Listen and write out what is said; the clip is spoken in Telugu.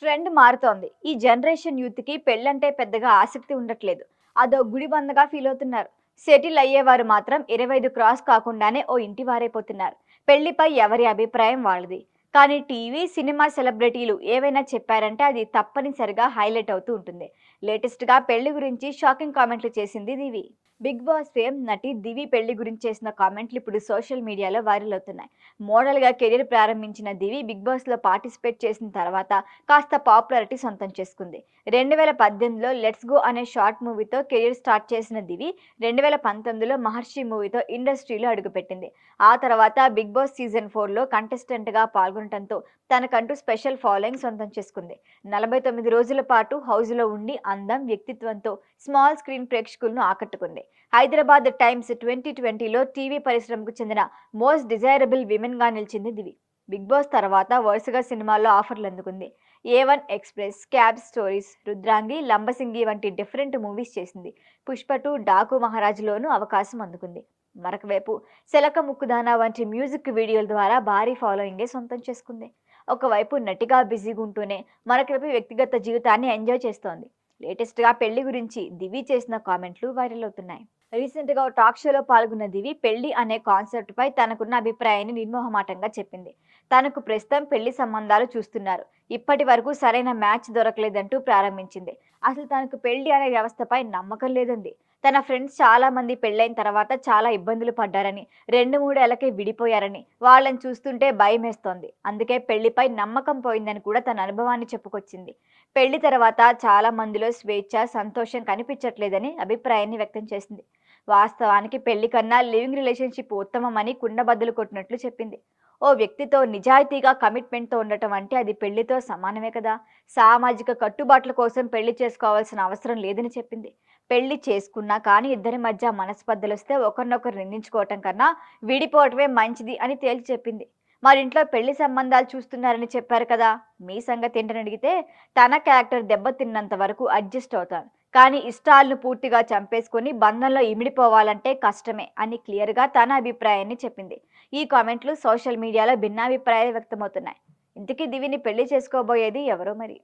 ట్రెండ్ మారుతోంది. ఈ జనరేషన్ యూత్‌కి పెళ్ళంటే పెద్దగా ఆసక్తి ఉండట్లేదు. అదో గుడిబందగా ఫీల్ అవుతున్నారు. సెటిల్ అయ్యేవారు మాత్రం 25 క్రాస్ కాకుండానే ఓ ఇంటి వారైపోతున్నారు. పెళ్లిపై ఎవరి అభిప్రాయం వాళ్ళది. కానీ టీవీ, సినిమా సెలబ్రిటీలు ఏవైనా చెప్పారంటే అది తప్పనిసరిగా హైలైట్ అవుతూ ఉంటుంది. లేటెస్ట్‌గా పెళ్లి గురించి షాకింగ్ కామెంట్లు చేసింది దివి. బిగ్ బాస్ ఫేమ్ నటి దివి పెళ్లి గురించి చేసిన కామెంట్లు ఇప్పుడు సోషల్ మీడియాలో వైరల్ అవుతున్నాయి. మోడల్గా కెరీర్ ప్రారంభించిన దివి బిగ్ బాస్లో పార్టిసిపేట్ చేసిన తర్వాత కాస్త పాపులారిటీ సొంతం చేసుకుంది. 2018లో లెట్స్ గో అనే షార్ట్ మూవీతో కెరీర్ స్టార్ట్ చేసిన దివి 2019లో మహర్షి మూవీతో ఇండస్ట్రీలో అడుగుపెట్టింది. ఆ తర్వాత బిగ్ బాస్ సీజన్ 4లో కంటెస్టెంట్గా పాల్గొనడంతో తనకంటూ స్పెషల్ ఫాలోయింగ్ సొంతం చేసుకుంది. 49 రోజుల పాటు హౌస్లో ఉండి అందం, వ్యక్తిత్వంతో స్మాల్ స్క్రీన్ ప్రేక్షకులను ఆకట్టుకుంది. హైదరాబాద్ టైమ్స్ 2020లో టీవీ పరిశ్రమకు చెందిన మోస్ట్ డిజైరబుల్ విమెన్గా నిలిచింది దివి. బిగ్ బాస్ తర్వాత వరుసగా సినిమాల్లో ఆఫర్లు అందుకుంది. A1 express, cab stories, Rudrangi, Lambasingi వంటి డిఫరెంట్ మూవీస్ చేసింది. పుష్ప 2, డాకు మహారాజ్‌లోనూ అవకాశం అందుకుంది. మరొక వైపు సెలక ముక్కుదానా వంటి మ్యూజిక్ వీడియోల ద్వారా భారీ ఫాలోయింగే సొంతం చేసుకుంది. ఒకవైపు నటిగా బిజీగా ఉంటూనే మరొకవైపు వ్యక్తిగత జీవితాన్ని ఎంజాయ్ చేస్తోంది. లేటెస్ట్‌గా పెళ్లి గురించి దివి చేసిన కామెంట్లు వైరల్ అవుతున్నాయి. రీసెంట్‌గా ఓ టాక్ షోలో పాల్గొన్న దివి పెళ్లి అనే కాన్సెప్ట్‌పై తనకున్న అభిప్రాయాన్ని నిర్మోహమాటంగా చెప్పింది. తనకు ప్రస్తుతం పెళ్లి సంబంధాలు చూస్తున్నారు. ఇప్పటి వరకు సరైన మ్యాచ్ దొరకలేదంటూ ప్రారంభించింది. అసలు తనకు పెళ్లి అనే వ్యవస్థపై నమ్మకం లేదంది. తన ఫ్రెండ్స్ చాలా మంది పెళ్లైన తర్వాత చాలా ఇబ్బందులు పడ్డారని, 2-3 ఏళ్లకే విడిపోయారని, వాళ్ళని చూస్తుంటే భయమేస్తోంది. అందుకే పెళ్లిపై నమ్మకం పోయిందని కూడా తన అనుభవాన్ని చెప్పుకొచ్చింది. పెళ్లి తర్వాత చాలా మందిలో స్వేచ్ఛ, సంతోషం కనిపించట్లేదని అభిప్రాయాన్ని వ్యక్తం చేసింది. వాస్తవానికి పెళ్లి కన్నా లివింగ్ రిలేషన్‌షిప్ ఉత్తమమని కుండబద్దలు కొట్టినట్లు చెప్పింది. ఓ వ్యక్తితో నిజాయితీగా కమిట్మెంట్‌తో ఉండటం అంటే అది పెళ్లితో సమానమే కదా! సామాజిక కట్టుబాట్ల కోసం పెళ్లి చేసుకోవాల్సిన అవసరం లేదని చెప్పింది. పెళ్లి చేసుకున్నా కానీ ఇద్దరి మధ్య మనస్పర్ధలొస్తే ఒకరినొకరు నిందించుకోవటం కన్నా విడిపోవటమే మంచిది అని తేల్చి చెప్పింది. మరింట్లో పెళ్లి సంబంధాలు చూస్తున్నారని చెప్పారు కదా! మీ సంగతేంటని అడిగితే తన క్యారెక్టర్ దెబ్బతిన్నంత వరకు అడ్జస్ట్ అవుతాను. కానీ ఇష్టాలను పూర్తిగా చంపేసుకొని బంధంలో ఇమిడిపోవాలంటే కష్టమే అని క్లియర్‌గా తన అభిప్రాయాన్ని చెప్పింది. ఈ కామెంట్లు సోషల్ మీడియాలో భిన్నాభిప్రాయాలు వ్యక్తమవుతున్నాయి. ఇంతకీ దివిని పెళ్లి చేసుకోబోయేది ఎవరో మరి?